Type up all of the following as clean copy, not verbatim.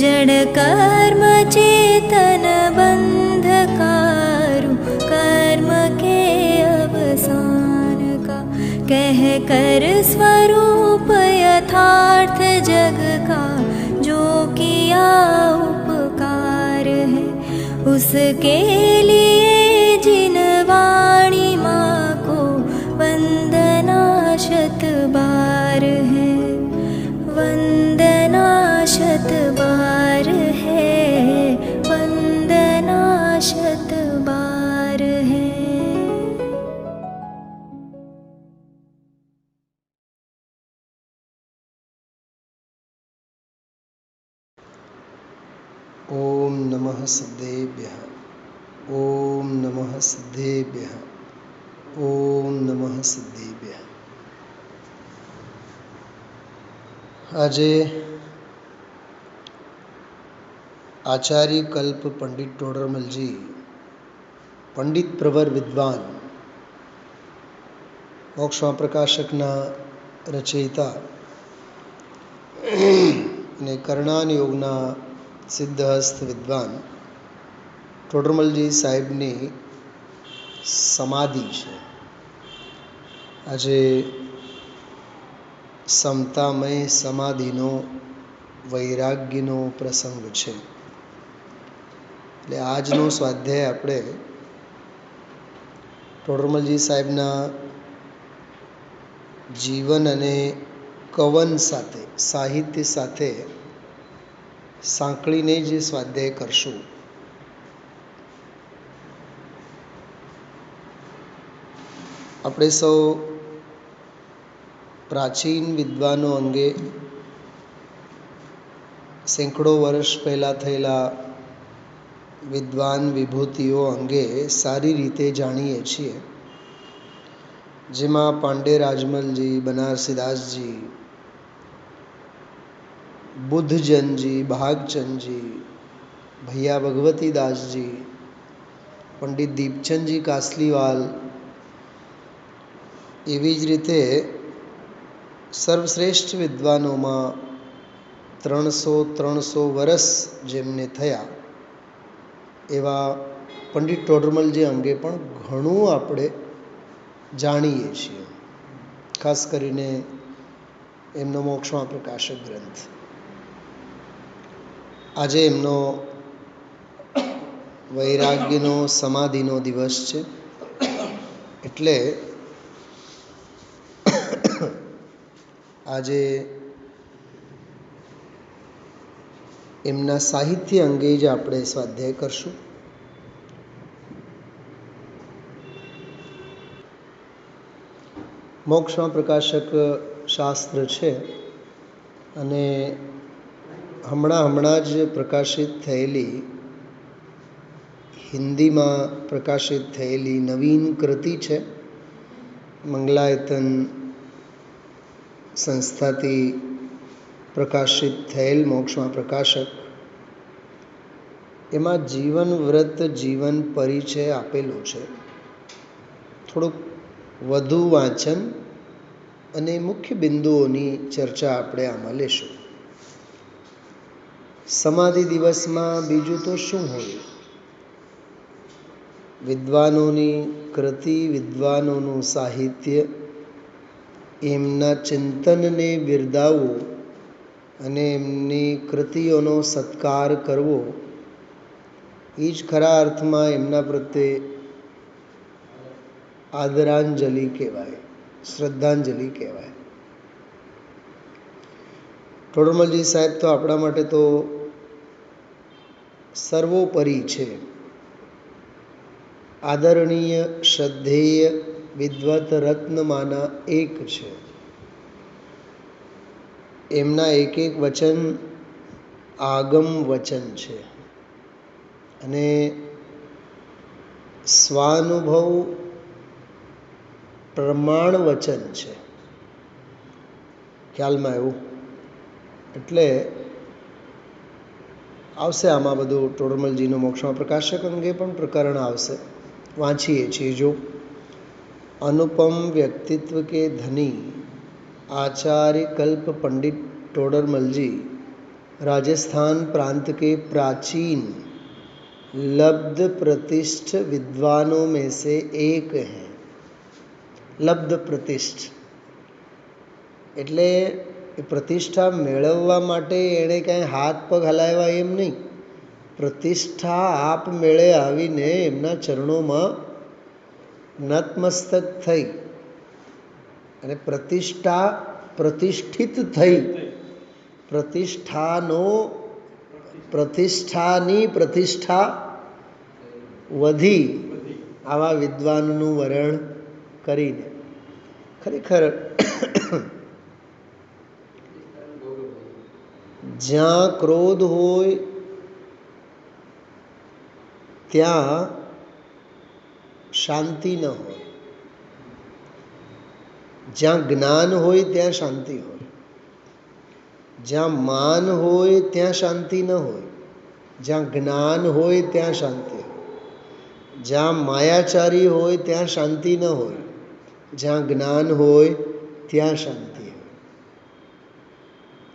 जड़ कर्म चेतन बंधकारु कर्म के अवसान का, कह कर स्वरूप यथार्थ जग का जो किया उपकार है, उसके लिए जिन वाणी माँ को वंदना शत बार है, वंदना शत बार है, वंदना शत बार है। ओम नमः सिद्धेभ्यः, ओम नमः सिद्धेभ्यः, ओम नमः सिद्धेभ्यः। આજે આચાર્ય કલ્પ પંડિત ટોડરમલજી, પંડિત પ્રવર વિદ્વાન, મોક્ષમાં પ્રકાશકના રચયિતા અને કરણાન યોગના સિદ્ધહસ્ત વિદ્વાન ટોડરમલજી સાહેબની સમાધિ છે. આજે સમતામય સમાધિનો વૈરાગ્યનો પ્રસંગ છે. એટલે આજનો સ્વાધ્યાય આપણે ટોડરમલજી સાહેબના જીવન અને કવન સાથે, સાહિત્ય સાથે સાંકળીને જ સ્વાધ્યાય કરશું. આપણે સૌ પ્રાચીન વિદ્વાનો અંગે સેંકડો વર્ષ પહેલાં થયેલા વિદ્વાન વિભૂતિઓ અંગે સારી રીતે જાણીએ છીએ. જેમાં પાંડે રાજમલજી, બનારસીદાસજી, બુદ્ધજનજી, ભાગચંદજી, ભૈયા ભગવતીદાસજી, પંડિત દીપચંદજી કાસલીવાલ, એવી જ રીતે સર્વશ્રેષ્ઠ વિદ્વાનોમાં 300 વર્ષ જેમને થયા એવા પંડિત ટોડરમલજી અંગે પણ ઘણું આપણે જાણીએ છીએ. ખાસ કરીને એમનો મોક્ષમાં પ્રકાશક ગ્રંથ. આજે એમનો વૈરાગ્યનો સમાધિનો દિવસ છે. એટલે આજે એમના સાહિત્ય અંગે જ આપણે સ્વાધ્યાય કરશું. મોક્ષમાં પ્રકાશક શાસ્ત્ર છે અને હમણાં જ પ્રકાશિત થયેલી, હિન્દીમાં પ્રકાશિત થયેલી નવીન કૃતિ છે. મંગલાયતન સંસ્થાથી પ્રકાશિત થયેલ મોક્ષમાં પ્રકાશક. એમાં જીવન વ્રત, જીવન પરિચય આપેલો છે. થોડુંક વધુ વાંચન અને મુખ્ય બિંદુઓની ચર્ચા આપણે આમાં લેશું. સમાધિ દિવસમાં બીજું તો શું હોય? વિદ્વાનોની કૃતિ, વિદ્વાનોનું સાહિત્ય, એમના ચિંતનને બિરદાવવું અને એમની કૃતિઓનો સત્કાર કરવો, એ જ ખરા અર્થમાં એમના પ્રત્યે આદરાંજલિ કહેવાય, શ્રદ્ધાંજલિ કહેવાય. ટોડરમલજી સાહેબ તો આપણા માટે તો સર્વોપરી છે. આદરણીય, શ્રદ્ધેય વિદ્વત રત્નમાંના એક છે. એમના એક એક વચન આગમ વચન છે અને સ્વાનુભવ પ્રમાણ વચન છે. ખ્યાલમાં આવ્યું? એટલે આવશે આમાં બધું. ટોડરમલજીનું મોક્ષમાં પ્રકાશક અંગે પણ પ્રકરણ આવશે, વાંચીએ છીએ. જો अनुपम व्यक्तित्व के धनी आचार्य कल्प पंडित टोडरमल जी राजस्थान प्रांत के प्राचीन लब्ध प्रतिष्ठ विद्वानों में से एक हैं. લબ્ધ પ્રતિષ્ઠ એટલે એ પ્રતિષ્ઠા મેળવવા માટે એણે કાંઈ હાથ પગ હલાવ્યા એમ નહીં. પ્રતિષ્ઠા આપમેળે આવીને એમના ચરણોમાં નતમસ્તક થઈ અને પ્રતિષ્ઠા પ્રતિષ્ઠિત થઈ. પ્રતિષ્ઠાની પ્રતિષ્ઠા વધી આવા વિદ્વાનનું વરણ કરીને. ખરેખર જ્યાં ક્રોધ હોય ત્યાં શાંતિ ન હોય, જ્યાં જ્ઞાન હોય ત્યાં શાંતિ હોય, જ્યાં માન હોય ત્યાં શાંતિ ન હોય, જ્યાં જ્ઞાન હોય ત્યાં શાંતિ હોય, જ્યાં માયાચારી હોય ત્યાં શાંતિ ન હોય, જ્યાં જ્ઞાન હોય ત્યાં શાંતિ હોય.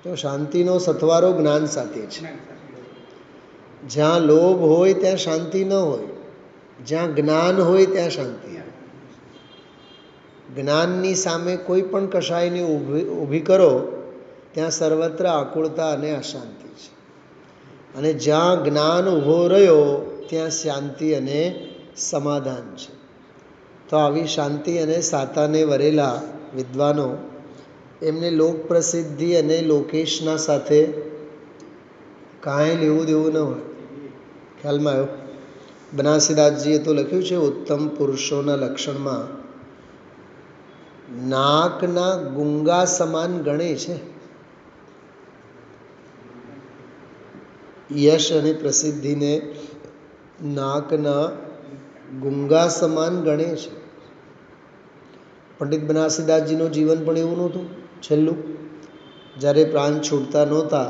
તો શાંતિનો સથવારો જ્ઞાન સાથે છે. જ્યાં લોભ હોય ત્યાં શાંતિ ન હોય, જ્યાં જ્ઞાન હોય ત્યાં શાંતિ હોય. જ્ઞાનની સામે કોઈ પણ કશાયને ઊભી કરો ત્યાં સર્વત્ર આકુળતા અને અશાંતિ છે. અને જ્યાં જ્ઞાન ઊભો રહ્યો ત્યાં શાંતિ અને સમાધાન છે. તો આવી શાંતિ અને સાતાને વરેલા વિદ્વાનો એમને લોક પ્રસિદ્ધિ અને લોકેશના સાથે કાંઈ લેવું દેવું ન હોય. ખ્યાલમાં આવ્યો? બનાસીદાસજીએ તો લખ્યું છે ઉત્તમ પુરુષોના લક્ષણમાં નાકના ગુંગા સમાન ગણે છે. યશ અને પ્રસિદ્ધિને નાકના ગુંગા સમાન ગણે છે. પંડિત બનાસીદાસજીનું જીવન પણ એવું નહોતું. છેલ્લું જ્યારે પ્રાણ છૂટતા નહોતા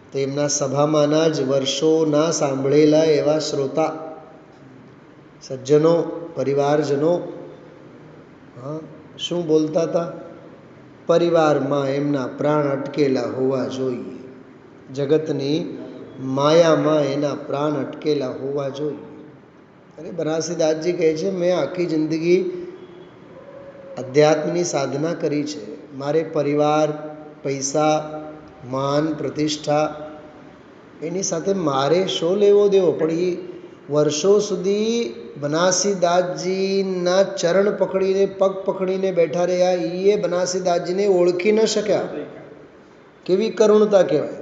તો એમના સભામાંના જ વર્ષોના સાંભળેલા એવા શ્રોતા સજ્જનો પરિવારજનો શું બોલતા હતા? પરિવારમાં એમના પ્રાણ અટકેલા હોવા જોઈએ, જગતની માયામાં એના પ્રાણ અટકેલા હોવા જોઈએ. અરે બનાસીદાસજી કહે છે મેં આખી જિંદગી અધ્યાત્મની સાધના કરી છે. મારે પરિવાર, પૈસા, માન, પ્રતિષ્ઠા એની સાથે મારે શો લેવો દેવો? પણ એ વર્ષો સુધી બનાસીદાસજીના ચરણ પકડીને પગ પકડીને બેઠા રહ્યા. એ બનાસીદાસજીને ઓળખી ન શક્યા. કેવી કરુણતા કહેવાય!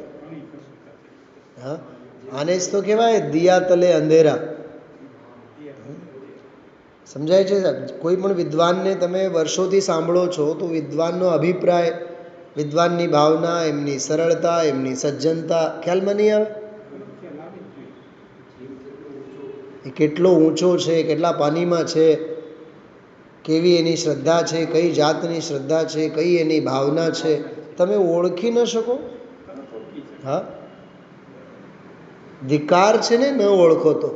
હા, આને જ તો કહેવાય દિયા તલે અંધેરા. સમજાય છે? કોઈ પણ વિદ્વાનને તમે વર્ષોથી સાંભળો છો તો વિદ્વાનનો અભિપ્રાય, વિદ્વાનની ભાવના, એમની સરળતા, એમની સજ્જનતા ખ્યાલમાં નહીં આવે? એ કેટલો ઊંચો છે, કેટલા પાનીમાં છે, કેવી એની શ્રદ્ધા છે, કઈ જાતની શ્રદ્ધા છે, કઈ એની ભાવના છે, તમે ઓળખી ન શકો? હા, ધિકાર છે ને ન ઓળખો તો.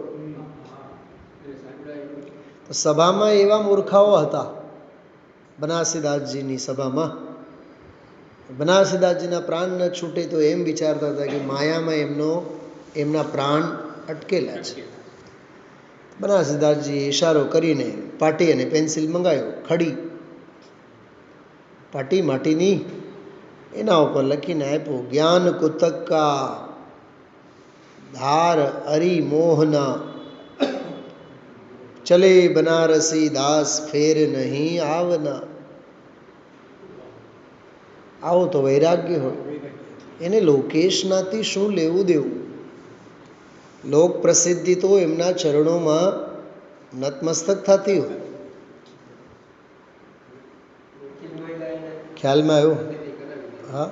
સભામાં એવા મૂર્ખાઓ હતા બનાસીદાસજીની સભામાં. બનાસીદાસજીના પ્રાણ ન છૂટે તો એમ વિચારતા હતા કે માયામાં એમના પ્રાણ અટકેલા છે. બનાસીદાસજીએ ઇશારો કરીને પાટી અને પેન્સિલ મંગાવ્યો. ખડી પાટી માટીની, એના ઉપર લખીને આપ્યું જ્ઞાન કુતક્કા ધાર અરી મોહના ચલે બનારસી દાસ ફેર નહીં આવના. આવો તો વૈરાગ્ય હોય. એને લોકેશનાથી શું લેવું દેવું? લોક પ્રસિદ્ધિ તો એમના ચરણોમાં નતમસ્તક થતી હોય. ખ્યાલમાં આવ્યો? હા,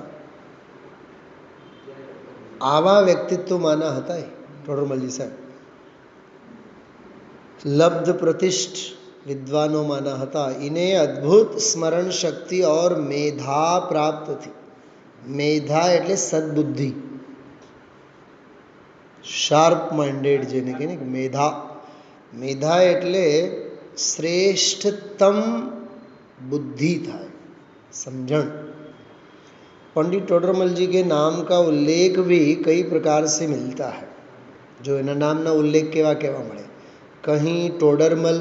આવા વ્યક્તિત્વમાંના હતા એ ટોડરમલજી સાહેબ. लब्ध प्रतिष्ठ विद्वानों माना था. इन्हें अद्भुत स्मरण शक्ति और मेधा प्राप्त थी. मेधा એટલે સદબુદ્ધિ, શાર્પ માઇન્ડેડ જેને કહે ને મેધા. મેધા એટલે શ્રેષ્ઠતમ બુદ્ધિ થાય, સમજણ. पंडित टोडरमल जी के नाम का उल्लेख भी कई प्रकार से मिलता है। जो एना नामना उल्लेख केवा केवा मळे, कहीं टोडरमल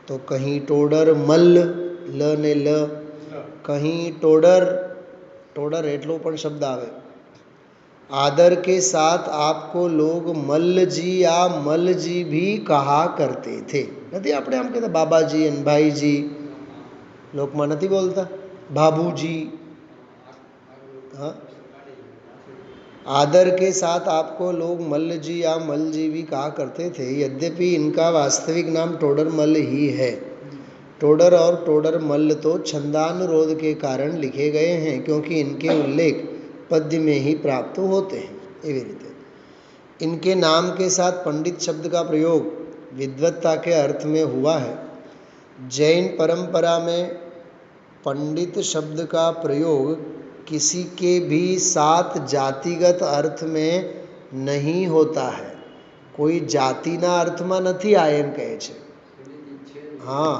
तो कहीं टोडरमल ल ने ल, कहीं टोडर, टोडर एटलो पण शब्द आवे। आदर के साथ आपको लोग मल्ल जी या मल जी भी कहा करते थे। नहीं आपणे आम कहता बाबाजी अन भाईजी, लोकमां नहीं बोलता बाबूजी। हाँ, आदर के साथ आपको लोग मल्ल जी या मल जी भी कहा करते थे। यद्यपि इनका वास्तविक नाम टोडरमल ही है। टोडर और टोडरमल तो छंदानुरोध के कारण लिखे गए हैं, क्योंकि इनके उल्लेख पद्य में ही प्राप्त होते हैं। एवी रीते इनके नाम के साथ पंडित शब्द का प्रयोग विद्वत्ता के अर्थ में हुआ है। जैन परंपरा में पंडित शब्द का प्रयोग किसी के भी साथ जातिगत अर्थ में नहीं होता है। कोई जातिना अर्थ में नहीं आ एम कहे छे। हाँ,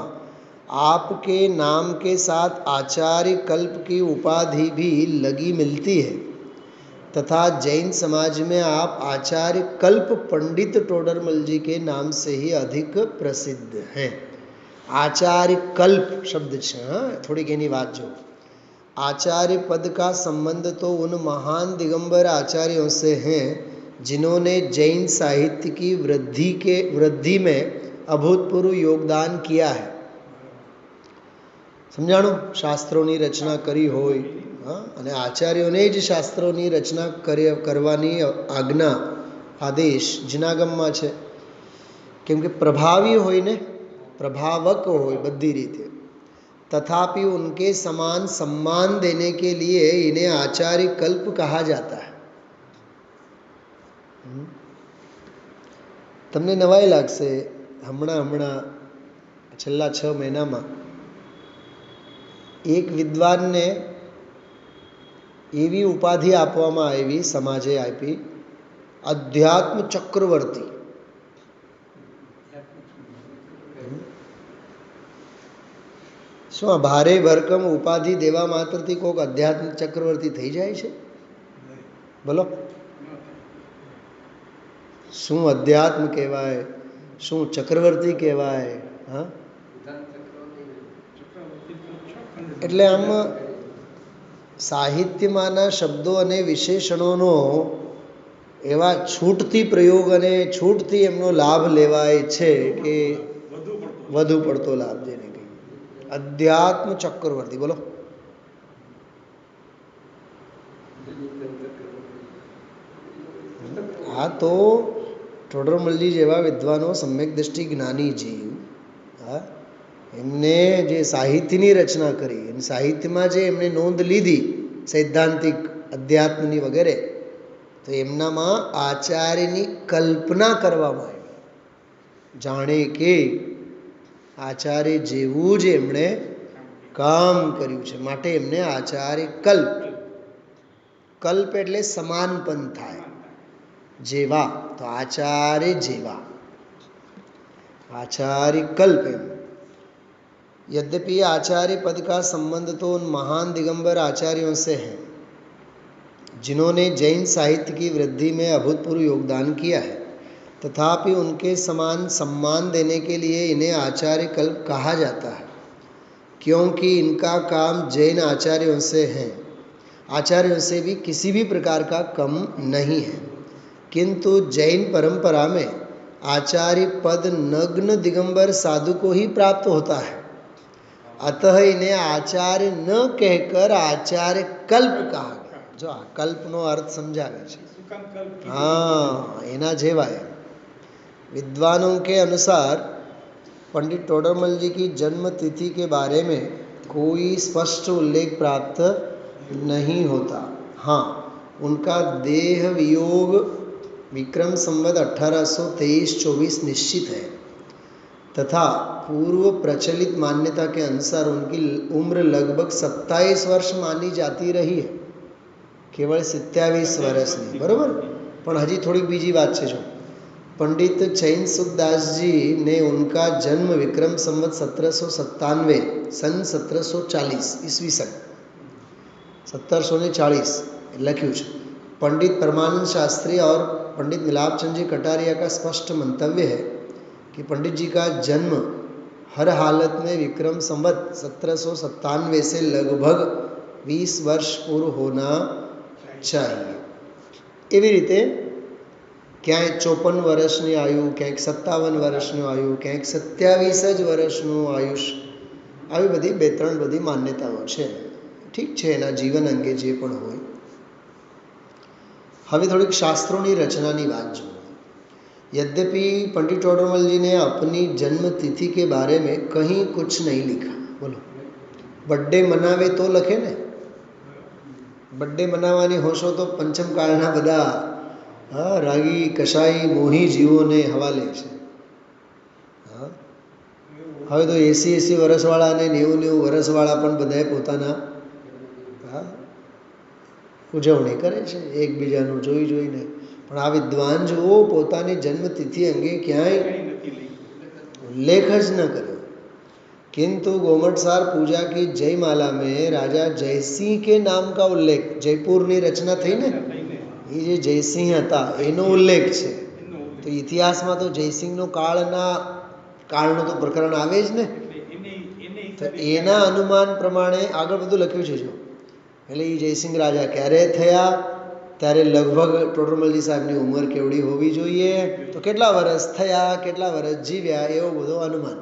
आपके नाम के साथ आचार्य कल्प की उपाधि भी लगी मिलती है, तथा जैन समाज में आप आचार्य कल्प पंडित टोडरमल जी के नाम से ही अधिक प्रसिद्ध हैं। आचार्य कल्प शब्द है। हाँ, थोड़ी एनी बात जो आचार्य पद का संबंध तो उन महान दिगंबर आचार्यों से हैं जिन्होंने जैन साहित्य की वृद्धि में अभूतपूर्व योगदान किया है। समझाणु? शास्त्रों की रचना करी होय। हाँ, अने आचार्यों ज शास्त्रों की रचना करवानी आज्ञा आदेश जिनागम में है, केम के प्रभावी होय ने प्रभावक होय बधी रीते। तथापि उनके समान सम्मान देने के लिए इन्हें आचार्य कल्प कहा जाता है। तमने नवाई लागशे, हमणा छेल्ला 6 महीना में एक विद्वान ने एवी उपाधि आपवामां आवी, समाजे आपी, अध्यात्म चक्रवर्ती। શું ભારે ભરકમ ઉપાધિ દેવા માત્રથી કોઈક અધ્યાત્મ ચક્રવર્તી થઈ જાય છે? બોલો, શું અધ્યાત્મ કહેવાય, શું ચક્રવર્તી કહેવાય? હા, એટલે આમ સાહિત્યમાંના શબ્દો અને વિશેષણોનો એવા છૂટથી પ્રયોગ અને છૂટથી એમનો લાભ લેવાય છે કે વધુ પડતો લાભ જેને अध्यात्म चक्रवर्ती। बोलो, हाँ, तो टोडरमल जी जेवा विद्वानों सम्यक दृष्टि ज्ञानी जीव, हाँ, एमने जे साहित्यनी रचना करी, साहित्य में जे एमने नोंध लीधी सैद्धांतिक अध्यात्मनी वगैरह, तो एमनामां आचार्यनी कल्पना करवामां आवी। जाणे के आचार्य जेवुं ज एमणे काम कर्युं छे, माटे एमने आचार्य कल्प, कल्प एटले समानपन थाय, जेवा, तो आचार्य जेवा, आचार्य कल्प। यद्यपि आचार्य पद का संबंध तो उन महान दिगंबर आचार्यों से है जिन्होंने जैन साहित्य की वृद्धि में अभूतपूर्व योगदान किया है, तथापि उनके समान सम्मान देने के लिए इन्हें आचार्य कल्प कहा जाता है, क्योंकि इनका काम जैन आचार्यों से है, आचार्यों से भी किसी भी प्रकार का कम नहीं है। किंतु जैन परंपरा में आचार्य पद नग्न दिगंबर साधु को ही प्राप्त होता है, अतः इन्हें आचार्य न कहकर आचार्य कल्प कहा गया। जो आ कल्पनो अर्थ समझावे छे। हाँ, एना जेवा है। विद्वानों के अनुसार पंडित टोडरमल जी की जन्म तिथि के बारे में कोई स्पष्ट उल्लेख प्राप्त नहीं होता। हाँ, उनका देह वियोग विक्रम संवत 1823-24 निश्चित है, तथा पूर्व प्रचलित मान्यता के अनुसार उनकी उम्र लगभग 27 वर्ष मानी जाती रही है, केवल 27 वर्षनी। बराबर, पण हजी थोड़ी बीजी बात है। जो पंडित चैन सुखदास जी ने उनका जन्म विक्रम संवत 1797 सन 1740 ईस्वी सन 1740 लख्यू है। पंडित परमानंद शास्त्री और पंडित मिलापचंद जी कटारिया का स्पष्ट मंतव्य है कि पंडित जी का जन्म हर हालत में विक्रम संवत 1797 से लगभग 20 वर्ष पूर्व होना चाहिए। એવી રીતે ક્યાંય 54 વર્ષની આયુ, ક્યાંક 57 વર્ષની આયુ, ક્યાંક 27 જ વર્ષનું આયુષ, આવી બધી બે ત્રણ બધી માન્યતાઓ છે. ઠીક છે, એના જીવન અંગે જે પણ હોય. હવે થોડીક શાસ્ત્રોની રચનાની વાત જુઓ. यद्यपि पंडित टोडरमल जी ने अपनी जन्म तिथि के बारे में कहीं कुछ नहीं लिखा. बोलो, बर्थडे मनावे तो लखे ने. बर्थडे मनावવાની હોશો તો પંચમ કાળના બધા રાગી કસાઈ મોહી જીવોને હવાલે છે. હવે તો 80 વર્ષવાળા અને 90 વર્ષવાળા પણ બધાએ પોતાના ઉજવણી કરે છે એકબીજાનું જોઈ જોઈને. પણ આ વિદ્વાન જુઓ પોતાની જન્મતિથિ અંગે ક્યાંય उल्लेख ज न કર્યો. किंतु गोमटसार पूजा की जयमाला में राजा जयसिंह के नाम का उल्लेख, जयपुरनी रचना थई ने ये जे जयसिंह હતા એનો ઉલ્લેખ છે. તો ઇતિહાસમાં તો જયસિંહનો કાળનો તો પ્રકરણ આવે જ ને. તો એના અનુમાન પ્રમાણે આગળ બધું લખ્યું છે. જો એટલે એ જયસિંહ રાજા ક્યારે થયા, ત્યારે લગભગ ટોડરમલજી સાહેબની ઉંમર કેવડી હોવી જોઈએ, તો કેટલા વર્ષ થયા, કેટલા વર્ષ જીવ્યા, એવો બધો अनुमान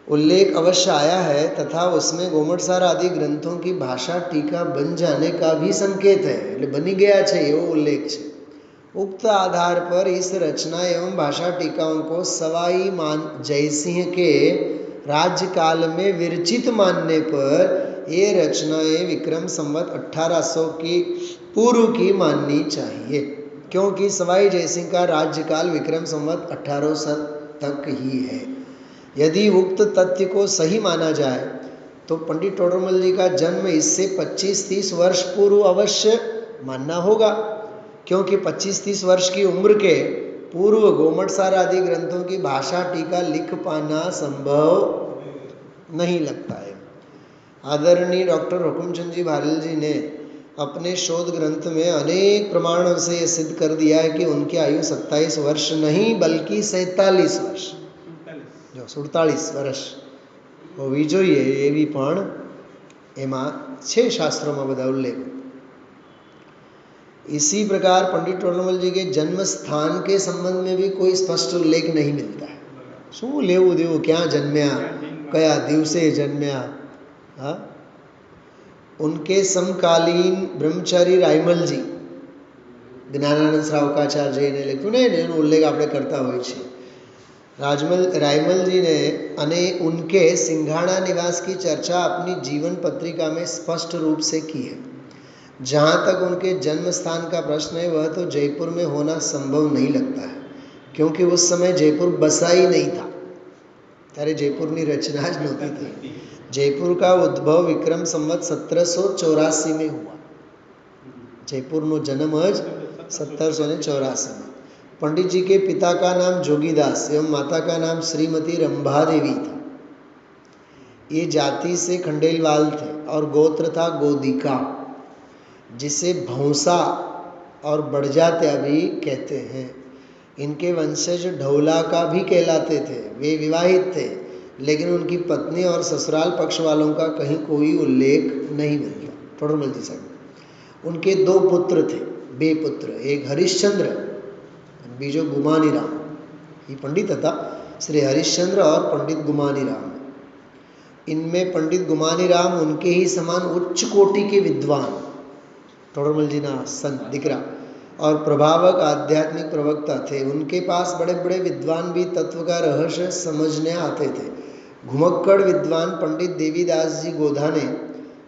उल्लेख अवश्य आया है तथा उसमें गोमटसार आदि ग्रंथों की भाषा टीका बन जाने का भी संकेत है. એટલે બની ગયા છે એવો ઉલ્લેખ છે. उक्त आधार पर इस रचना एवं भाषा टीकाओं को सवाई जयसिंह के राज्यकाल में विरचित मानने पर ये रचनाएं विक्रम संवत 1800 की पूर्व की माननी चाहिए, क्योंकि सवाई जयसिंह का राज्यकाल विक्रम संवत 1800 तक ही है. यदि उक्त तथ्य को सही माना जाए तो पंडित टोडरमल जी का जन्म इससे 25-30 वर्ष पूर्व अवश्य मानना होगा, क्योंकि 25-30 वर्ष की उम्र के पूर्व गोमटसार आदि ग्रंथों की भाषा टीका लिख पाना संभव नहीं लगता है. आदरणीय डॉक्टर हुकुमचंद जी भारेल जी ने अपने शोध ग्रंथ में अनेक प्रमाणों से यह सिद्ध कर दिया है कि उनकी आयु 27 वर्ष नहीं बल्कि 47 वर्ष, जो 47 वर्ष होवी જોઈએ એવી પણ એમાં છે શાસ્ત્રોમાં બધા ઉલ્લેખ. इसी प्रकार पंडित टोडरमल जी के जन्म स्थान के संबंध में भी कोई स्पष्ट उल्लेख नहीं मिलता है. શું લેવું દેવું, ક્યાં જન્મ્યા, કયા દિવસે જન્મ્યા. उनके समकालीन ब्रह्मचारी रायमल जी, ज्ञानानंद श्रावकाचार्य ने लिख्યું ને એનો ઉલ્લેખ આપણે કરતા હોય છે. रायमल जी ने अने उनके सिंघाड़ा निवास की चर्चा अपनी जीवन पत्रिका में स्पष्ट रूप से की है. जहाँ तक उनके जन्म स्थान का प्रश्न है वह तो जयपुर में होना संभव नहीं लगता है, क्योंकि उस समय जयपुर बसा ही नहीं था. ત્યારે જયપુરની રચના જ નહોતી થઈ. जयपुर का उद्भव विक्रम संवत 1784 में हुआ. जयपुरનો જન્મ જ 1784 में. पंडित जी के पिता का नाम जोगीदास एवं माता का नाम श्रीमती रंभा देवी था. ये जाति से खंडेलवाल थे और गोत्र था गोदिका, जिसे भौसा और बड़जात्या भी कहते हैं. इनके वंशज ढोला का भी कहलाते थे. वे विवाहित थे, लेकिन उनकी पत्नी और ससुराल पक्ष वालों का कहीं कोई उल्लेख नहीं मिलता. टोडरमल जी साहब, उनके 2 पुत्र थे, 2 पुत्र, एक हरिश्चंद्र, बीजो गुमानीराम. ये पंडित था, श्री हरिश्चंद्र और पंडित गुमानीराम. इनमें पंडित गुमानीराम उनके ही समान उच्च कोटि के विद्वान, टोडरमल जी ना संत दिकरा, और प्रभावक आध्यात्मिक प्रवक्ता थे. उनके पास बड़े बड़े विद्वान भी तत्व का रहस्य समझने आते थे. घुमक्कड़ विद्वान पंडित देवीदास जी गोधा ने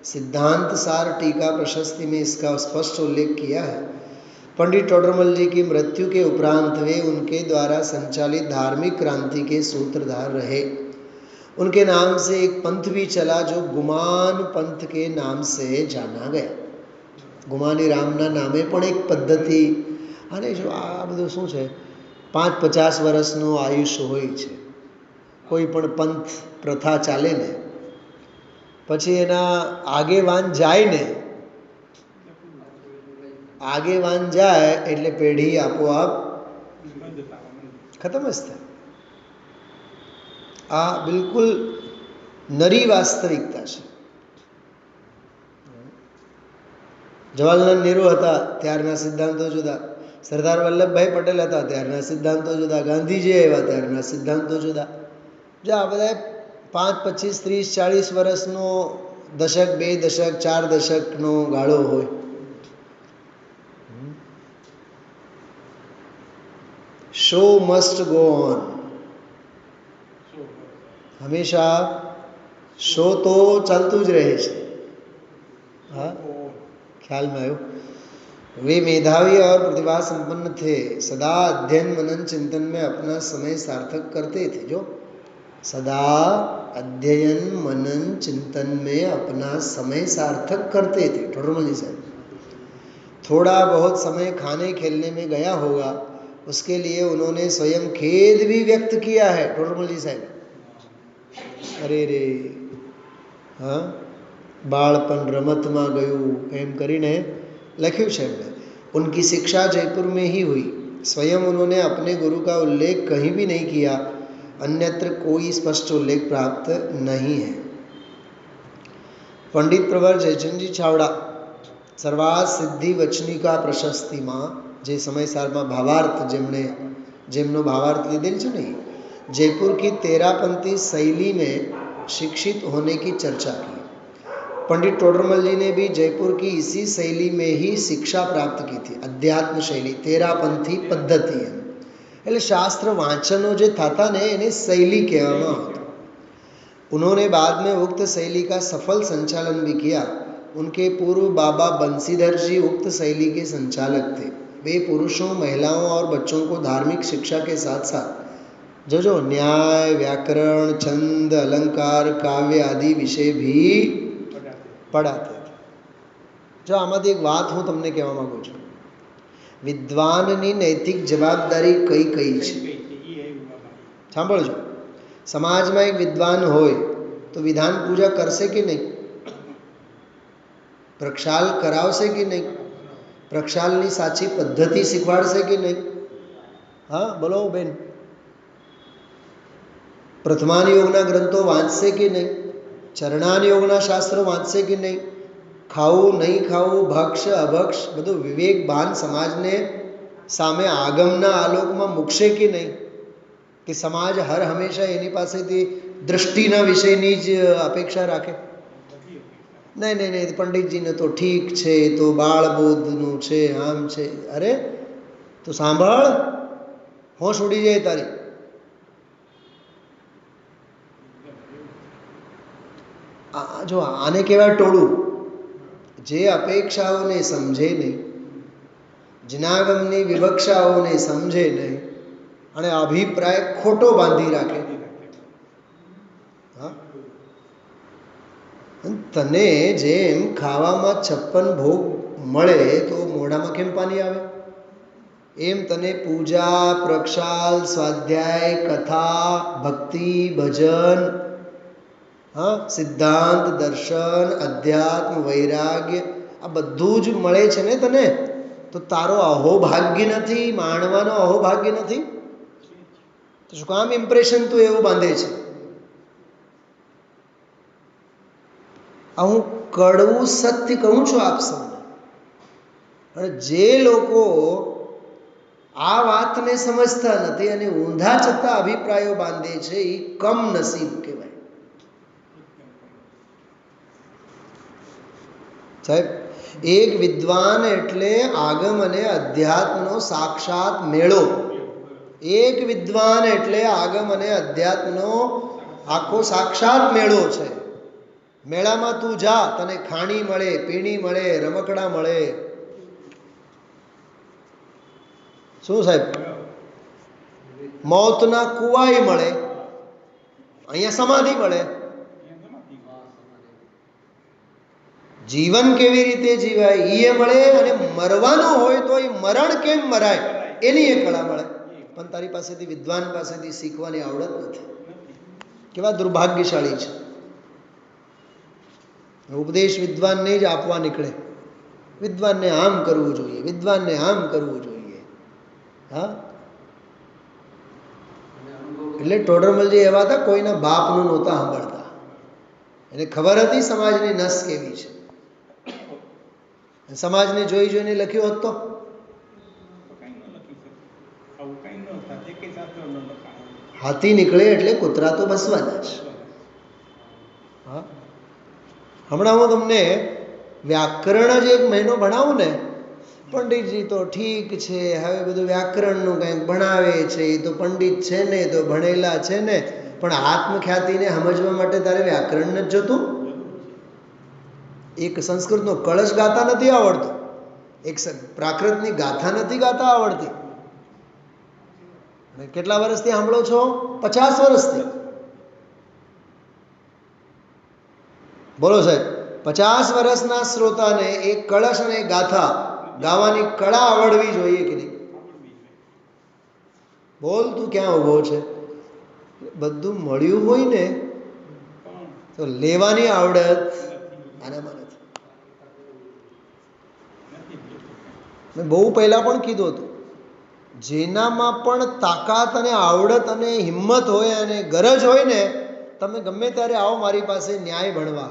सिद्धांत सार टीका प्रशस्ति में इसका स्पष्ट उल्लेख किया है. पंडित टोडरमल जी की मृत्यु के उपरांत वे उनके द्वारा संचालित धार्मिक क्रांति के सूत्रधार रहे. उनके नाम से एक पंथ भी चला जो गुमान पंथ के नाम से जाना गया. गुमानीरामना नामे પણ એક પદ્ધતિ, અને જો આ બધું શું છે, 5-50 વર્ષનું આયુષ્ય હોય છે. કોઈ પણ પંથ પ્રથા ચાલે ને પછી એના આગેવાન જાય ને, આગેવાન જાય એટલે પેઢી આપોઆપ ખતમ જ થાય. આ બિલકુલ નરી વાસ્તવિકતા છે. જવાહરલાલ નહેરુ હતા ત્યારના સિદ્ધાંતો જુદા, સરદાર વલ્લભભાઈ પટેલ હતા ત્યારના સિદ્ધાંતો જુદા, ગાંધીજી આવ્યા ત્યારના સિદ્ધાંતો જુદા. જો આ બધા 5, 25, 30, 40 વર્ષનો દશક, 2 દશક, 4 દશકનો ગાળો હોય. Show must go on. હંમેશા શો તો ચાલતું જ રહે છે. हाँ ख्याल में आयो. वे मेधावी और प्रतिभा संपन्न थे, सदा अध्ययन मनन चिंतन में अपना समय सार्थक करते थे. जो सदा अध्ययन मनन चिंतन में अपना समय सार्थक करते थे. ठोडरमल जी साहब, थोड़ा बहुत समय खाने खेलने में गया होगा, उसके लिए उन्होंने स्वयं खेद भी व्यक्त किया है. ठोडरमल जी साहब, अरे रे हाँ बाळपण रमतમાં ગયું એમ કરીને લખ્યું છે એમણે. उनकी शिक्षा जयपुर में ही हुई. स्वयं उन्होंने अपने गुरु का उल्लेख कहीं भी नहीं किया, अन्यत्र कोई स्पष्ट उल्लेख प्राप्त नहीं है. पंडित प्रवर जयचंदजी छावड़ा सर्वार्थ सिद्धि वचनिका प्रशस्तिમાં જે સમયસારમાં ભાવાર્થ જેમનો ભાવાર્થ લીધેલ છે ને, जयपुर की तेरापंथी शैली में शिक्षित होने की चर्चा की. पंडित टोडरमल जी ने भी जयपुर की इसी शैली में ही शिक्षा प्राप्त की थी. अध्यात्म शैली तेरापंथी पद्धति है. એટલે શાસ્ત્ર વાંચનો જે થતા ને એને शैली કહેવામાં આવતું. उन्होंने बाद में उक्त शैली का सफल संचालन भी किया. उनके पूर्व बाबा बंसीधर जी उक्त शैली के संचालक थे. वे पुरुषों, महिलाओं और बच्चों को धार्मिक शिक्षा के साथ साथ जो न्याय, व्याकरण, छंद, अलंकार, काव्य आदि विषय भी પડાતે. જો આમાંથી એક વાત હું તમને કહેવા માગું છું. વિદ્વાનની નૈતિક જવાબદારી કઈ કઈ છે સાંભળજો. સમાજમાં એક વિદ્વાન હોય તો વિધાન પૂજા કરશે કે નહીં? પ્રક્ષાલ કરાવશે કે નહીં? પ્રક્ષાલની સાચી પદ્ધતિ શીખવાડશે કે નહીં? હા બોલો બેન. પ્રથમાન યોગના ગ્રંથો વાંચશે કે નહીં? ચરણાન યોગના શાસ્ત્રો વાંચશે કે નહીં? ખાવું નહીં ખાવું, ભક્ષ અભક્ષ બધું વિવેક ભાન સમાજને સામે આગમના આલોકમાં મૂકશે કે નહીં? કે સમાજ હર હંમેશા એની પાસેથી દૃષ્ટિના વિષયની જ અપેક્ષા રાખે? નહીં નહીં નહીં, પંડિતજીને તો ઠીક છે, એ તો બાળબોધનું છે, આમ છે. અરે તો સાંભળ, હોશ ઉડી જાય તારી. જો આને કહેવાય ટોળું, જે અપેક્ષાઓને સમજે નહીં, જનાગમની વિવક્ષાઓને સમજે નહીં અને અભિપ્રાય ખોટો બાંધી રાખે. હા, તને જેમ ખાવામાં 56 ભોગ મળે તો મોઢામાં કેમ પાણી આવે? એમ તને પૂજા, પ્રક્ષાલ, સ્વાધ્યાય, કથા, ભક્તિ, ભજન, હા, સિદ્ધાંત, દર્શન, અધ્યાત્મ, વૈરાગ્ય આ બધું જ મળે છે ને તને, તો તારો અહોભાગ્ય નથી? માણવાનો અહોભાગ્ય નથી? તો શું કામ ઇમ્પ્રેશન તું એવું બાંધે છે? આ હું કડવું સત્ય કહું છું આપ સૌને. અને જે લોકો આ વાતને સમજતા નથી અને ઊંધા ચત્તા અભિપ્રાયો બાંધે છે એ કમ નસીબ કહેવાય. સાહેબ, એક વિદ્વાન એટલે આગમ અને અધ્યાત્મનો સાક્ષાત મેળો. એક વિદ્વાન એટલે આગમ અને અધ્યાત્મનો આખો સાક્ષાત મેળો છે. મેળામાં તું જા, તને ખાણી મળે, પીણી મળે, રમકડા મળે. શું સાહેબ? મોતના કુવાય મળે, અહીંયા સમાધિ મળે. જીવન કેવી રીતે જીવાય એ મળે, અને મરવાનું હોય તો એ મરણ કેમ મરાય એની એ કળા મળે. પણ તારી પાસેથી, વિદ્વાન પાસેથી શીખવાની આવડત નથી. કેવા દુર્ભાગ્યશાળી છે. ઉપદેશ વિદ્વાનને જ આપવા નીકળે. વિદ્વાનને આમ કરવું જોઈએ, વિદ્વાનને આમ કરવું જોઈએ. હા, એટલે ટોડરમલજી એવા હતા, કોઈના બાપનું નહોતા સાંભળતા. એને ખબર હતી સમાજની નસ કેવી છે. સમાજને જોઈ જોઈને લખ્યું હોત તો હાથી નીકળે એટલે કૂતરા તો બસવાના જ. હા, હમણાં હું તમને વ્યાકરણ જ 1 મહિનો ભણાવું ને, પંડિતજી તો ઠીક છે, હવે બધું વ્યાકરણનું કંઈક ભણાવે છે, એ તો પંડિત છે ને, એ તો ભણેલા છે ને, પણ આત્મખ્યાતિને સમજવા માટે તારે વ્યાકરણ જ જોતું. એક સંસ્કૃતનો કળશ ગાતા નથી આવડતો, એક પ્રાકૃતની ગાથા નથી ગાતા આવડતી. અને કેટલા વર્ષથી સાંભળો છો? 50 વર્ષથી. બોલો સાહેબ, 50 વર્ષના શ્રોતાને એક કળશ અને ગાથા ગાવાની કળા આવડવી જોઈએ કે નહીં? બોલ, તું ક્યાં ઊભો છે? બધું મળ્યું હોય ને તો લેવાની આવડત આનામાં નથી. મેં બહુ પહેલાં પણ કીધું હતું, જેનામાં પણ તાકાત અને આવડત અને હિંમત હોય અને ગરજ હોય ને, તમે ગમે ત્યારે આવો મારી પાસે ન્યાય ભણવા,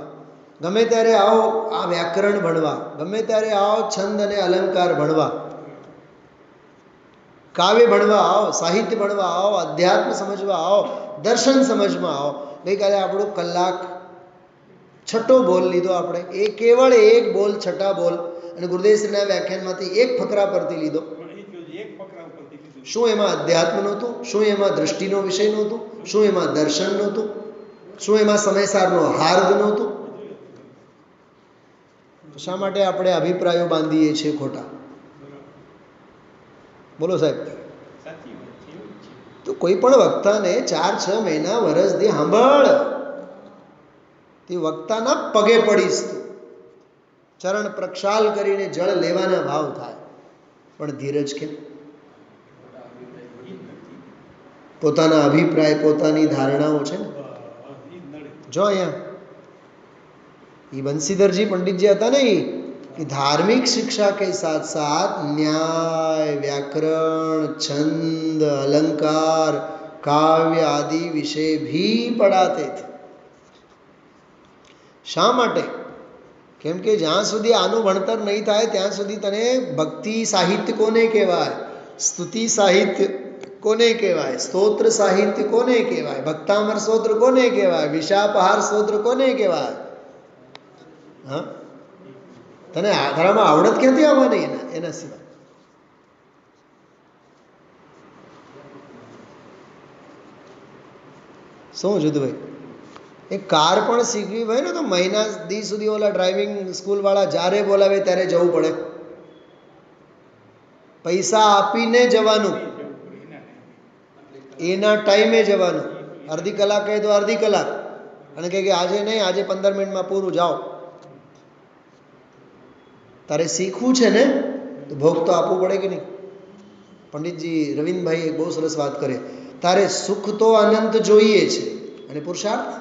ગમે ત્યારે આવો આ વ્યાકરણ ભણવા, ગમે ત્યારે આવો છંદ અને અલંકાર ભણવા, કાવ્ય ભણવા આવો, સાહિત્ય ભણવા આવો, અધ્યાત્મ સમજવા આવો, દર્શન સમજવા આવો. ગઈકાલે આપણો કલાક છઠ્ઠો બોલ લીધો આપણે, એ કેવળ 1 બોલ, છઠ્ઠા બોલ, અને ગુરુદેવશ્રીના વ્યાખ્યાનમાંથી 1 ફકરા પરથી લીધો. શું એમાં અધ્યાત્મ નહોતું? શું એમાં દૃષ્ટિનો વિષય નહોતું? શું એમાં દર્શન નહોતું? શું એમાં સમયસારનો હાર્દ નહોતું? શા માટે આપણે અભિપ્રાયો બાંધીએ છીએ ખોટા? બોલો સાહેબ. તો કોઈ પણ વક્તાને 4-6 મહિના વર્ષથી સાંભળ, તે વક્તાના પગે પડીશ તું, ચરણ પ્રક્ષાલ કરીને જળ લેવાના ભાવ થાય. પણ ધીરજ કેમ? પોતાના અભિપ્રાય, પોતાની ધારણાઓ છે ને. જો અહીંયા ये बंसीधर जी पंडित जी હતા ને, कि धार्मिक शिक्षा के साथ साथ न्याय, व्याकरण, छंद, अलंकार, काव्य आदि विषय भी पढ़ाते थे. શા માટે? કેમ કે જ્યાં સુધી આનું ભણતર નહીં થાય ત્યાં સુધી તને ભક્તિ સાહિત્ય કોને કહેવાય, સ્તુતિ સાહિત્ય કોને કહેવાય, સ્તોત્ર સાહિત્ય કોને કહેવાય, ભક્તામર સ્તોત્ર કોને કહેવાય, વિશાપહાર સ્તોત્ર કોને કહેવાય? હા, તને આધારામાં આવડત ક્યાંથી આવવાની એના સિવાય? શું જુદુભાઈ? એ કાર પણ શીખવી હોય ને તો મહિના દી સુધી ઓલા ડ્રાઇવિંગ સ્કૂલવાળા જ્યારે બોલાવે ત્યારે જવું પડે. પૈસા આપીને જવાનું, એના ટાઈમે જવાનું. અડધી કલાક કહે તો અડધી કલાક, અને કહે કે આજે નહીં, આજે 15 મિનિટમાં પૂરું, જાઓ. તારે શીખવું છે ને તો ભોગ તો આપવું પડે કે નહીં? પંડિતજી રવિન્દભાઈ એક બહુ સરસ વાત કરે, તારે સુખ તો અનંત જોઈએ છે અને પુરુષાર્થ?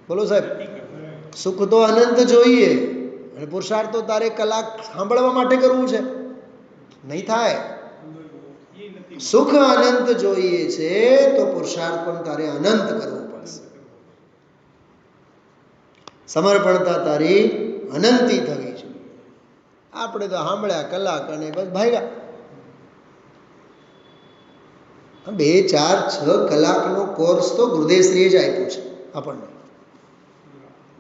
બોલો સાહેબ, સુખ તો અનંત જોઈએ અને પુરુષાર્થ તો તારે કલાક સાંભળવા માટે કરવું છે, નહીં થાય. સુખ અનંત જોઈએ છે તો પુરુષાર્થ પણ તારે અનંત કરવું પડશે. સમર્પણતા તારી અનંતી થવી છે. આપણે તો સાંભળ્યા કલાક અને બસ ભાગ્યા. 2, 4, 6 કલાકનો કોર્સ તો ગુરુદેવશ્રીએ જ આપ્યો છે આપણને.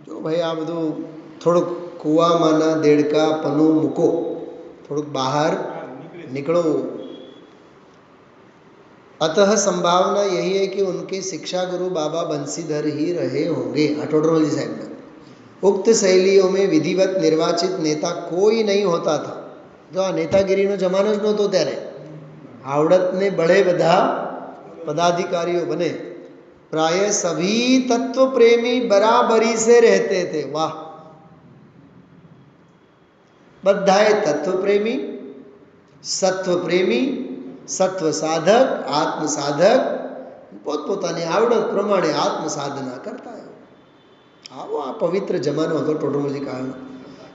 જો ભાઈ આ બધું થોડુંક કૂવામાંના દેડકા પનું મૂકો, થોડુંક બહાર निकलो. अतः संभावना यही है कि उनके शिक्षा गुरु बाबा बंसीधर ही रहे होंगे. टोडरमल साहब ने उक्त शैलियों में विधिवत निर्वाचित नेता कोई नहीं होता था. जो आ नेतागिरीનો જમાનો જ નહોતો ત્યારે. આવડતને બળે બધા પદાધિકારીઓ બને. प्राय सभी तत्व प्रेमी बराबरी से रहते थे. वाह, બધાએ તત્વ પ્રેમી, સત્વ પ્રેમી, સત્વ સાધક, આત્મ સાધક પોતપોતાની આવડત પ્રમાણે આત્મ સાધના કરતા. वो पवित्र जमाना होता टोडरमल जी काल।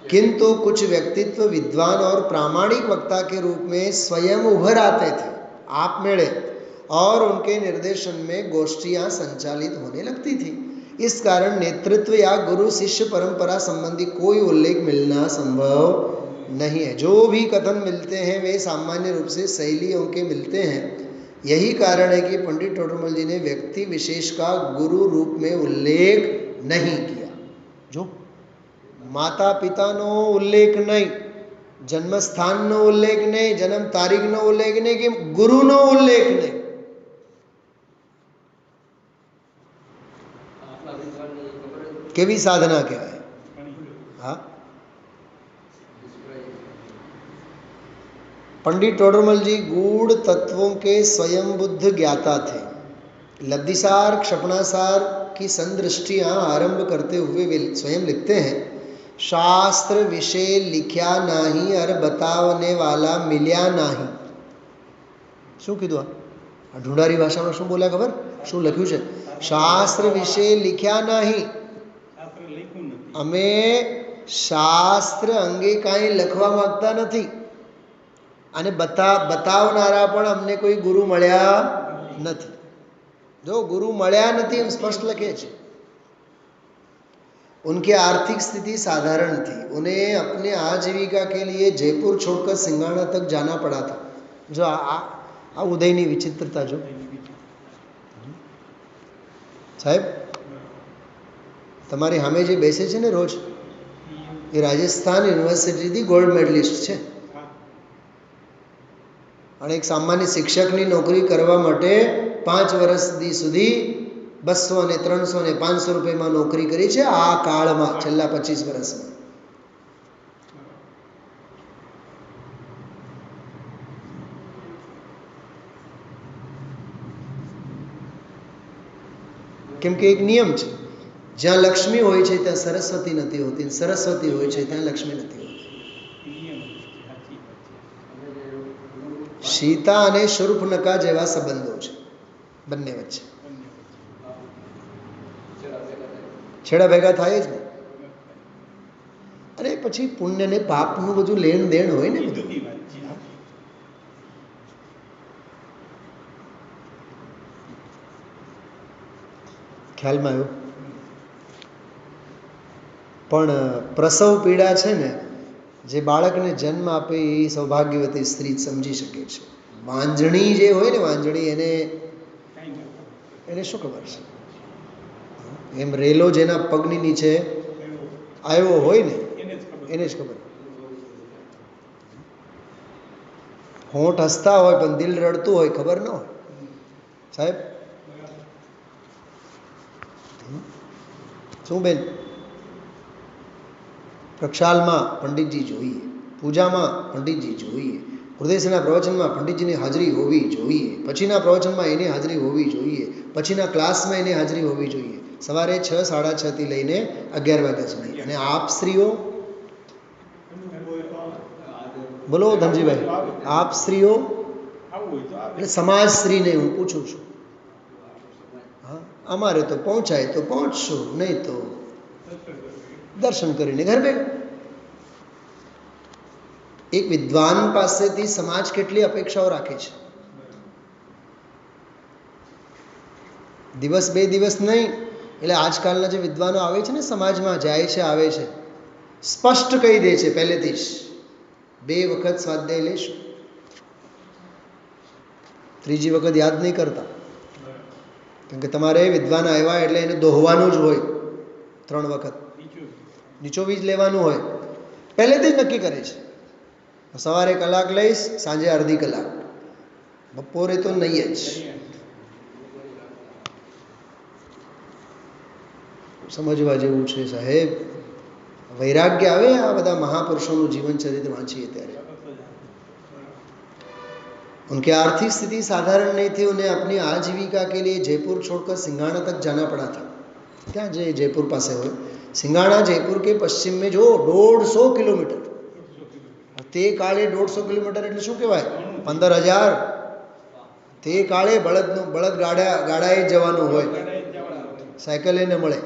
किंतु कुछ व्यक्तित्व विद्वान और प्रामाणिक वक्ता के रूप में स्वयं उभर आते थे आप मेले, और उनके निर्देशन में गोष्ठियां संचालित होने लगती थी। इस कारण नेतृत्व या गुरु शिष्य परंपरा संबंधी कोई उल्लेख मिलना संभव नहीं है। जो भी कथन मिलते हैं वे सामान्य रूप से शैलियों के मिलते हैं। यही कारण है कि पंडित टोडरमल जी ने व्यक्ति विशेष का गुरु रूप में उल्लेख नहीं किया। जो माता पिताનો ઉલ્લેખ નહીં, જન્મ સ્થાનનો ઉલ્લેખ નહીં, જન્મ તારીખનો ઉલ્લેખ નહીં, કે ગુરુનો ઉલ્લેખ નહીં. કેવી સાધના કહેવાય? હા, पंडित टोडरमल जी गूढ़ तत्वों के स्वयं बुद्ध ज्ञाता थे। लब्धिसार क्षपणासार की संदृष्टियाँ आरंभ करते हुए वे स्वयं लिखते हैं, शास्त्र विषय लिख्या नहीं और बतावने वाला मिल्या नहीं। शू कीधुं? आ ढूंढारी भाषा में शू बोल्या खबर? शू लख्यु छे? शास्त्र विषय लिख्या नहीं। अमे शास्त्र अंगे काई लखवा मागता नथी, અને બતાવનારા પણ અમને કોઈ ગુરુ મળ્યા નથી। જો ગુરુ મળ્યા નથી એમ સ્પષ્ટ લખે છે। उनकी आर्थिक स्थिति साधारण थी। उन्हें अपने आजीविका के लिए जयपुर छोड़कर सिंगाणा तक जाना पड़ा था। जो आ उदयनी विचित्रता जो साहेब તમારી સામે જે બેસે છે ને રોજ, એ રાજસ્થાન યુનિવર્સિટીથી ગોલ્ડ મેડલિસ્ટ છે, અને એક સામાન્ય શિક્ષકની નોકરી કરવા માટે 5 વર્ષ સુધી 200 અને 300 અને 500 રૂપિયામાં નોકરી કરી છે આ કાળમાં, છેલ્લા 25 વર્ષમાં। કેમ કે એક નિયમ છે, જ્યાં લક્ષ્મી હોય છે ત્યાં સરસ્વતી નથી હોતી, સરસ્વતી હોય છે ત્યાં લક્ષ્મી નથી હોતી। સીતા અને શૂર્પણખા જેવા સંબંધો છે બંને વચ્ચે, છેડા ભેગા થાય જ ને। અરે પછી પુણ્ય ને પાપનું બધું લેણ દેણ હોય ને બધું। ખ્યાલમાં આવ્યું? પણ પ્રસવ પીડા છે ને, જે બાળકને જન્મ આપે એ સૌભાગ્યવતી સ્ત્રી સમજી શકે છે। વાંજણી જે હોય ને, વાંજણી એને શું ખબર છે? એમ રેલો જેના પગની નીચે આવ્યો હોય ને એને જ ખબર। હોઠ હસતા હોય પણ દિલ રડતું હોય, ખબર ન હોય સાહેબ? શું બેન? પ્રક્ષાલમાં પંડિતજી જોઈએ, પૂજામાં પંડિતજી જોઈએ, હૃદયના પ્રવચનમાં પંડિતજીની હાજરી હોવી જોઈએ, પછીના પ્રવચનમાં એની હાજરી હોવી જોઈએ, પછીના ક્લાસમાં એની હાજરી હોવી જોઈએ। સવારે 6, 6:30 થી લઈને 11 વાગ્યા સુધી। અને આપ સ્ત્રીઓ બોલો ધનજીભાઈ, આપ સ્ત્રીઓ એટલે સમાજ સ્ત્રીને હું પૂછું છું। હા, અમારે તો પહોંચાય તો પહોંચશું, નહીં તો દર્શન કરીને ઘર બેઠ। એક વિદ્વાન પાસેથી સમાજ કેટલી અપેક્ષાઓ રાખે છે? દિવસ 2 દિવસ નહીં, એટલે આજકાલના જે વિદ્વાનો આવે છે ને સમાજમાં, જાય છે આવે છે, સ્પષ્ટ કહી દે છે પહેલેથી જ, 2 વખત સ્વાધ્યાય લેશું, 3જી વખત યાદ નહીં કરતા। કેમ કે તમારે વિદ્વાન આવ્યા એટલે એને દોહવાનું જ હોય, 3 વખત નીચોવી જ લેવાનું હોય, પહેલેથી જ નક્કી કરે છે। સવારે કલાક લઈશ, સાંજે અડધી કલાક, બપોરે તો નહીં જ। સમજવા જેવું છે સાહેબ। વૈરાગ્ય આવે આ બધા મહાપુરુષોનું જીવન ચરિત્ર વાંચીએ ત્યારે। उनकी आर्थिक स्थिति साधारण नहीं थी। उन्हें अपनी आजीविका के लिए जयपुर छोड़कर सिंगाणा तक जाना पड़ा था। क्या जयपुर पास है? सिंगाणा जयपुर के पश्चिम में जो 150 किलोमीटर, તે કાળે 150 કિલોમીટર એટલે શું કહેવાય? 15,000। તે કાળે બળદ ગાડાએ જવાનું હોય, સાયકલે ન મળે।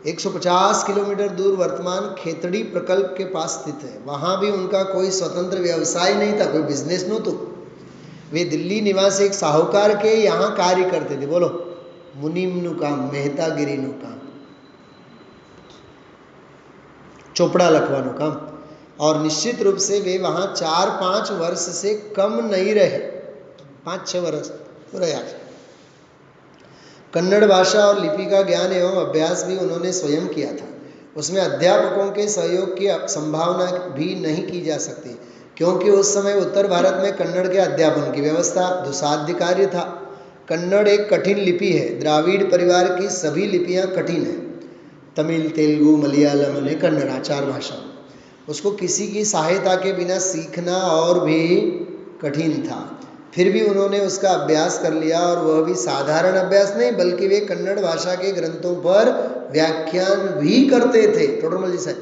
150 किलोमीटर दूर वर्तमान खेतड़ी प्रकल्प के पास स्थित है। वहाँ भी उनका कोई स्वतंत्र व्यवसाय नहीं था, कोई बिजनेस नહોતું। वे दिल्ली निवासी एक साहूकार के यहाँ कार्य करते थे। बोलो, मुनीमનું કામ, મહેતાગીરીનું કામ, ચોપડા લખવાનું કામ। और निश्चित रूप से वे वहाँ 4-5 वर्ष से कम नहीं रहे, 5-6 वर्ष रहा। कन्नड़ भाषा और लिपि का ज्ञान एवं अभ्यास भी उन्होंने स्वयं किया था। उसमें अध्यापकों के सहयोग की संभावना भी नहीं की जा सकती, क्योंकि उस समय उत्तर भारत में कन्नड़ के अध्यापन की व्यवस्था दुस्साध्य कार्य था। कन्नड़ एक कठिन लिपि है। द्राविड़ परिवार की सभी लिपियाँ कठिन हैं, तमिल, तेलुगु, मलयालम और कन्नड़, 4 भाषा। उसको किसी की सहायता के बिना सीखना और भी कठिन था। फिर भी उन्होंने उसका अभ्यास कर लिया, और वह भी साधारण अभ्यास नहीं, बल्कि वे कन्नड़ भाषा के ग्रंथों पर व्याख्यान भी करते थे। टोडरमल जी साहब,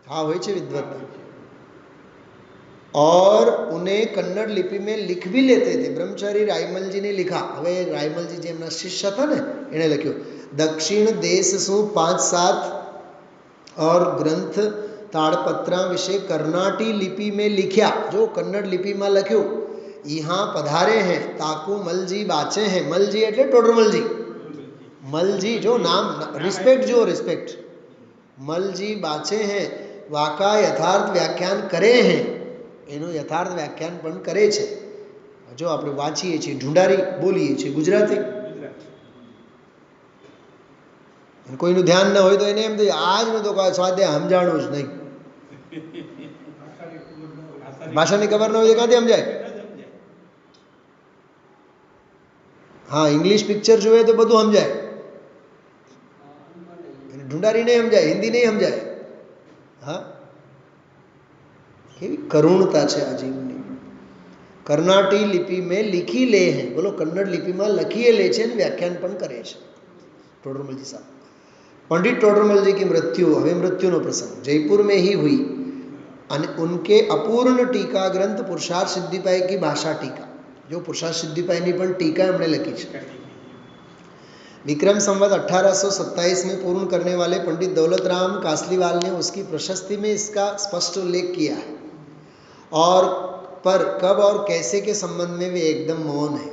हाँ હોય છે विद्वत, और उन्हें कन्नड़ लिपि में लिख भी लेते थे। ब्रह्मचारी रायमल जी ने लिखा। હવે રાયમલ जी જેમના શિષ્ય હતા ને, એણે લખ્યું દક્ષિણ દેશ શું 5-7 और ग्रंथ ताड़पत्रा विषय कर्नाटी लिपि में लिख्या। जो कन्नड़ लिपि में लख्यू, यहाँ पधारे हैं ताकू मलजी बाचे हैं। मलजी एटले टोडरमलजी। मलजी जो नाम, रिस्पेक्ट जो रिस्पेक्ट, मलजी बाचे हैं, वाका यथार्थ व्याख्यान करे हैं। એનું યથાર્થ વ્યાખ્યાન પણ કરે છે। જો આપણે વાંચીએ છીએ, ઢુંઢારી બોલીએ છીએ ગુજરાતી, કોઈનું ધ્યાન ન હોય તો એને એમ થાય આજ મેં તો સ્વાધ્યાય સમજાણું જ નહીં। ભાષાની ખબર ન હોય તો ક્યાંથી સમજાય? હા, ઇંગ્લિશ પિક્ચર જોવે તો બધું સમજાય, ઢુંઢારી નહીં સમજાય, હિન્દી નહીં સમજાય। હા, કેવી કરુણતા છે આ જીવની। कर्नाटी लिपि में लिखी ले हैं। बोलो, कन्नड़ लिपि में लखीए ले छे, व्याख्यान पण करे छे टोडरमल जी साहब। पंडित टोडरमल जी की मृत्यु, हवे मृत्युनो प्रसंग, जयपुर में ही हुई। उनके अपूर्ण टीका ग्रंथ पुरुषार्थ सिद्धिपाई की भाषा टीका, जो पुरुषार्थ सिद्धिपाई ની પણ टीका हमने लखी है। विक्रम संवत 1827 में पूर्ण करने वाले पंडित दौलत राम कासलीवाल ने उसकी प्रशस्ति में इसका स्पष्ट उल्लेख किया है, और पर कब और कैसे के संबंध में वे एकदम मौन है।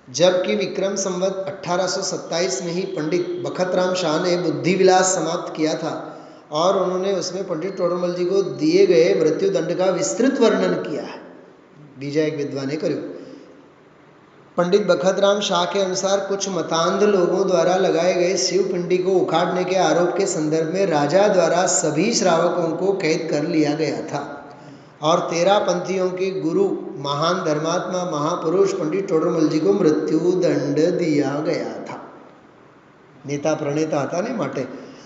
जबकि विक्रम संवत 1827 में ही पंडित बखतराम शाह ने बुद्धि विलास समाप्त किया था, और उन्होंने उसमें पंडित टोडरमल जी को दिए गए मृत्युदंड का विस्तृत वर्णन किया है। बीजा एक विद्वान ने कर्યું। पंडित बखतराम शाह के अनुसार कुछ मतांध लोगों द्वारा लगाए गए शिव पिंडी को उखाड़ने के आरोप के संदर्भ में राजा द्वारा सभी श्रावकों को कैद कर लिया गया था, और 13 पंथियों के गुरु महान धर्मात्मा महापुरुष पंडित टोडरमल जी को मृत्यु दंड दिया गया था। नेता प्रणेता था ने माटे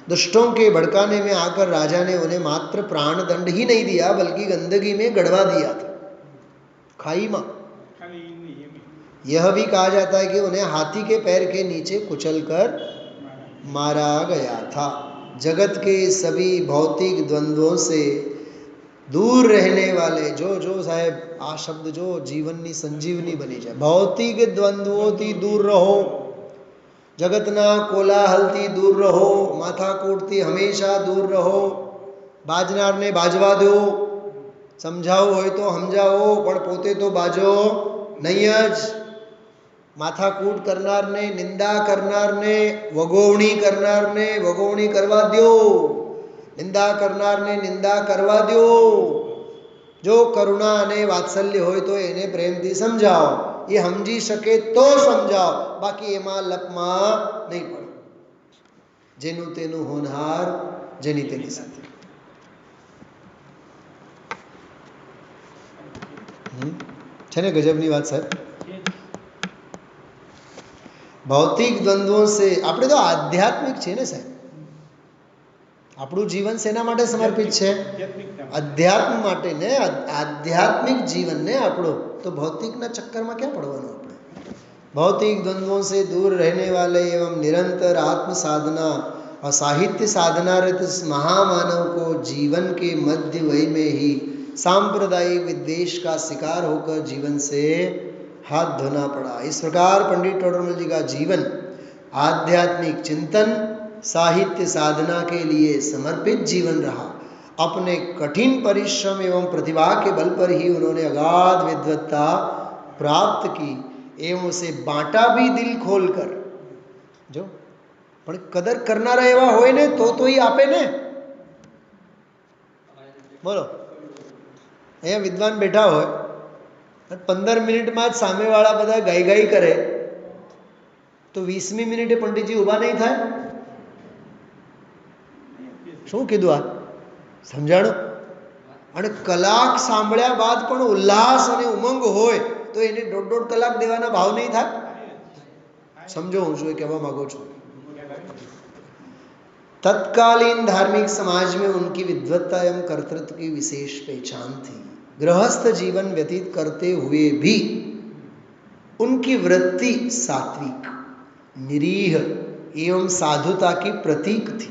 दुष्टों के भड़काने में आकर राजा ने उन्हें मात्र प्राण दंड ही नहीं दिया, बल्कि गंदगी में गड़वा दिया था, खाई में। यह भी कहा जाता है कि उन्हें हाथी के पैर के नीचे कुचलकर मारा गया था। जगत के सभी भौतिक द्वंद्वों से दूर रहने वाले, जो साहेब आ शब्द जो जीवननी संजीवनी बनी जाए। भौतिक द्वंद्वों दूर रहो, जगतना कोलाहलती दूर रहो, माथाकूटती हमेशा दूर रहो, बाजनार ने बाजवा दो, समझाओ होय तो समझाओ, पण पोते तो बाजो नहीं ज। माथाकूट करनार ने, निंदा करनार ने, वगोवणी करनार ने वगोवणी करवा दो, निंदा करनार ने निंदा करवा दो। जो करुणा अने वात्सल्य होय तो एने प्रेमथी समझाओ, ये समझी सके तो समझाओ, बाकी एमां लपमां नहीं पड़ो। जेनु तेनु होनहार, जेनी तेनी साथे। छे ने गजबनी वात साहेब। भौतिक द्वंद्वों से આપણે તો આધ્યાત્મિક છે ને સાહેબ। આપણું જીવન શેના માટે સમર્પિત છે? અધ્યાત્મ માટે ને, આધ્યાત્મિક જીવન ને આપણું। તો ભૌતિકના ચક્કરમાં ક્યાં પડવાનું આપણે? भौतिक द्वंद्वों से दूर रहने वाले एवं निरंतर आत्म साधना और साहित्य साधना रत इस महामानव को जीवन के मध्य वय में ही सांप्रदायिक विद्वेष का शिकार होकर जीवन से हाथ धोना पड़ा। इस प्रकार पंडित टोडरमल जी का जीवन आध्यात्मिक चिंतन, साहित्य साधना के लिए समर्पित जीवन रहा। अपने कठिन परिश्रम एवं प्रतिभा के बल पर ही उन्होंने अगाध विद्वत्ता प्राप्त की एवं उसे बांटा भी दिल खोलकर। जो पण कदर करनारा एवा होय ने तो ही आपे ने। बोलो, અહીંયા વિદ્વાન બેઠા હોય 15 મિનિટમાં જ સામેવાળા બધા ગાઈ ગાઈ કરે તો 20મી મિનિટે પંડિતજી ઊભા નહીં થાય? શું કીધું? આ સમજાણું? અને કલાક સાંભળ્યા બાદ પણ ઉલ્લાસ અને ઉમંગ હોય તો એને 1.5 કલાક દેવાના ભાવ નહીં થાય? સમજો હું શું કહેવા માંગુ છું। तत्कालीन धार्मिक समाज में उनकी विद्वत्ता एवं कर्तृत्व की विशेष पहचान थी। गृहस्थ जीवन व्यतीत करते हुए भी उनकी वृत्ति सात्विक, निरीह एवं साधुता की प्रतीक थी।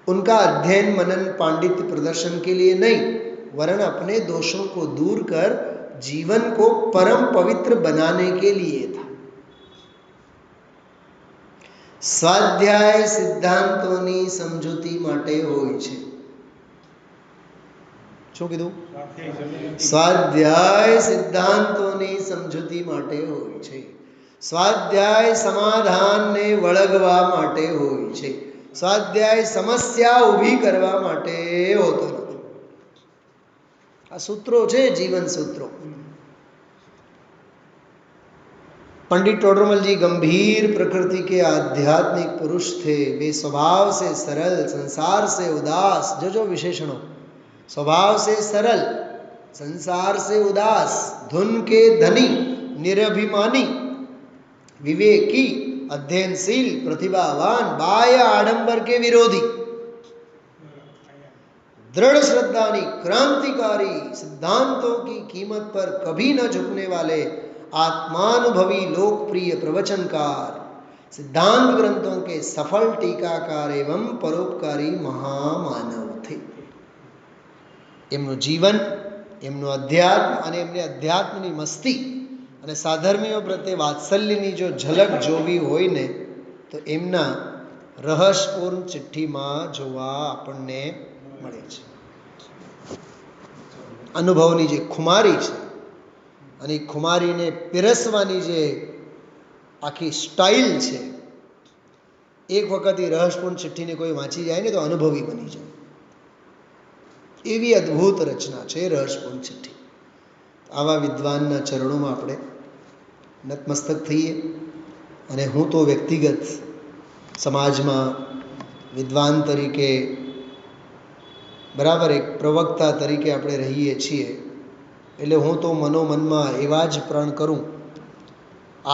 उनका अध्ययन मनन पांडित्य प्रदर्शन के लिए नहीं, वरन अपने दोषों को दूर कर जीवन को परम पवित्र बनाने के लिए था। સ્વાધ્યાય સિદ્ધાંતોની સમજૂતી માટે હોય છે। શું કીધું? સ્વાધ્યાય સિદ્ધાંતોની સમજૂતી માટે હોય છે। સ્વાધ્યાય સમાધાનને વળગવા માટે હોય છે। સ્વાધ્યાય સમસ્યા ઊભી કરવા માટે હોતો નથી। આ સૂત્રો છે, જીવન સૂત્રો। पंडित टोडरमल जी गंभीर प्रकृति के आध्यात्मिक पुरुष थे। वे स्वभाव से सरल, संसार से उदास, जो विशेषणों, स्वभाव से सरल, संसार से उदास, धुन के धनी, निरभिमानी, विवेकी, अध्ययनशील, प्रतिभावान, बाह्य आडंबर के विरोधी, दृढ़ श्रद्धानी, क्रांतिकारी, सिद्धांतों की कीमत पर कभी न झुकने वाले, आत्मानुभवी लोकप्रिय प्रवचनकार, सिद्धांत ग्रंथों के सफल टीकाकार एवं परोपकारी महामानव थे। एमનું જીવન, એમનું અધ્યાત્મ અને એમની અધ્યાત્મની મસ્તી અને સાધર્મીઓ પ્રત્યે વાત્સલ્યની જો ઝલક જોવી હોય ને તો એમના રહસ્યપૂર્ણ ચિઠ્ઠીમાં જોવા આપણને મળે છે। અનુભવની જે ખુમારી છે અને ખુમારીને પીરસવાની જે આખી સ્ટાઇલ છે, એક વખત એ રહસ્યપૂર્ણ ચિઠ્ઠીને કોઈ વાંચી જાય ને તો અનુભવી બની જાય, એવી અદ્ભુત રચના છે રહસ્યપૂર્ણ ચિઠ્ઠી। આવા વિદ્વાનના ચરણોમાં આપણે નતમસ્તક થઈએ। અને હું તો વ્યક્તિગત સમાજમાં વિદ્વાન તરીકે બરાબર એક પ્રવક્તા તરીકે આપણે રહીએ છીએ, એટલે હું તો મનોમનમાં એવા જ પ્રણ કરું,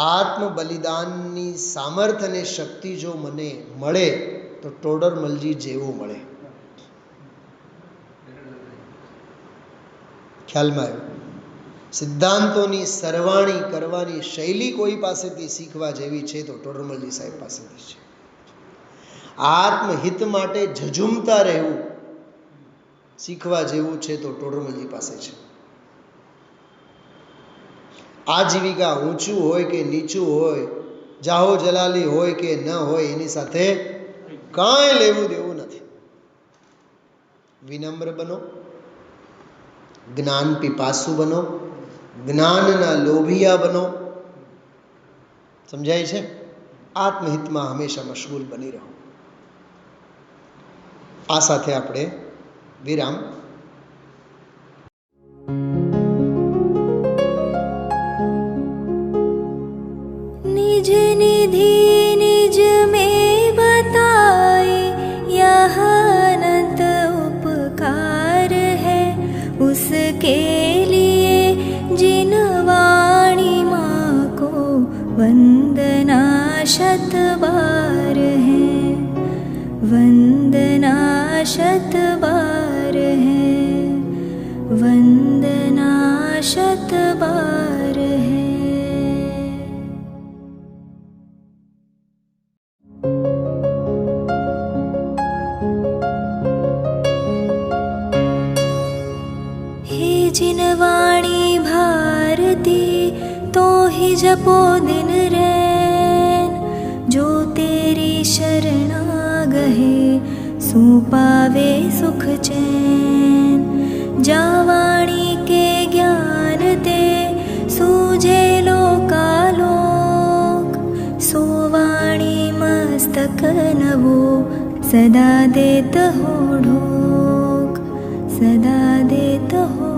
આત્મ બલિદાનની સામર્થ્ય અને શક્તિ જો મને મળે તો ટોડરમલજી જેવો મળે। ખ્યાલમાં આવ્યું? સિદ્ધાંતોની સરવાણી કરવાની શૈલી કોઈ પાસેથી શીખવા જેવી છે તો ટોડરમલજી સાહેબ પાસેથી છે। આત્મહિત માટે ઝઝુમતા રહેવું શીખવા જેવું છે તો ટોડરમલજી પાસે છે। આજીવિકા ઊંચું હોય કે નીચું હોય, જાહો જલાલી હોય કે ન હોય, એની સાથે કાંઈ લેવું દેવું નથી। વિનમ્ર બનો, જ્ઞાન પીપાસુ બનો, જ્ઞાનના લોભિયા બનો। સમજાય છે? આત્મહિતમાં હંમેશા મશગુલ બની રહો। આ સાથે આપણે વિરામ। निज निधि निज में बताए यह अनंत उपकार है, उसके लिए जिन वाणी माँ को वंदना शत बार है, वंदना शत बार है, वंदना शत बार है। हे जिन वाणी भारती तो ही जपो दिन रैन, जो सुपावे सुख चैन। जावाणी के ज्ञान ते सूझे लोकालोक। सोवाणी मस्तक नवो सदा देत हो ढोक, सदा देत हो